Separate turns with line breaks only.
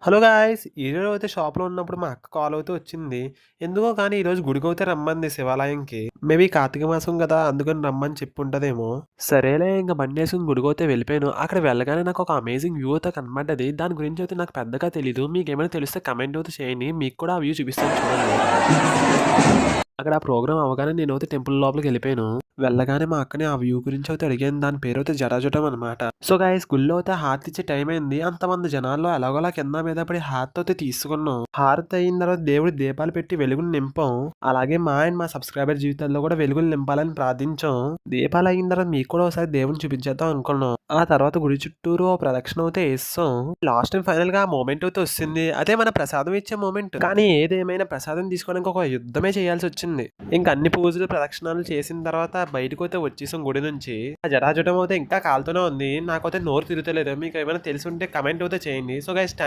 Hello guys! ఈరోజు అయితే షాప్‌లో ఉన్నప్పుడు మా అక్క కాల్ అయితే వచ్చింది. ఎందుకో కానీ ఈరోజు గుడికైతే రమ్మంది శివాలయంకి. మేబీ కార్తీక మాసం గదా! అందుకని రమ్మని చెప్పుంటదేమో. సరేలే ఇంక బండేసుకొని గుడికైతే వెళ్ళిపోయాను. అక్కడ వెళ్ళగానే నాకు ఒక అమేజింగ్ వ్యూ అయితే కనపడ్డది. దాని గురించి అయితే నాకు పెద్దగా తెలీదు. మీకేమైనా తెలిస్తే కామెంట్ అయితే చేయండి. మీకు కూడా ఆ వ్యూ చూపిస్తాను చూడండి. అక్కడ ఆ ప్రోగ్రామ్ అవ్వగానే నేనైతే టెంపుల్ లోపలికెళ్ళిపోయాను. వెళ్ళగానే మా అక్కని ఆ వ్యూ గురించి అయితే అడిగాను. దాని పేరైతే జటాజుటం అనమాట. సో గైస్ గుడిలో అయితే హారతి ఇచ్చే టైం అయింది. అంతమంది జనాల్లో ఎలాగోలా కింద మీద పడి హారతి అయితే తీసుకున్నాం. హారతి అయిన తర్వాత దేవుడి దీపాలు పెట్టి వెలుగులు నింపాం. అలాగే మా అండ్ మా సబ్స్క్రైబర్ జీవితాల్లో కూడా వెలుగులు నింపాలని ప్రార్థించాం. దీపాలు అయిన తర్వాత మీకు కూడా ఒకసారి దేవుని చూపించేద్దాం అనుకున్నాం. ఆ తర్వాత గుడి చుట్టూరు ఓ ప్రదక్షిణ అయితే వేస్తాం. లాస్ట్ అండ్ ఫైనల్ గా ఆ మూమెంట్ అయితే వస్తుంది. అదే మన ప్రసాదం ఇచ్చే మూమెంట్. కానీ ఏదేమైనా ప్రసాదం తీసుకోవడానికి ఒక యుద్ధమే చేయాల్సి వచ్చింది. ఇంకా అన్ని పూజలు ప్రదక్షిణాలు చేసిన తర్వాత బయటకు అయితే వచ్చేసాం గుడి నుంచి. ఆ జటాజుటం అయితే ఇంకా కాలుతూనే ఉంది. నాకైతే నోరు తిరుగుతలేదు. మీకు ఏమైనా తెలిసి ఉంటే కమెంట్ అయితే చేయండి. So guys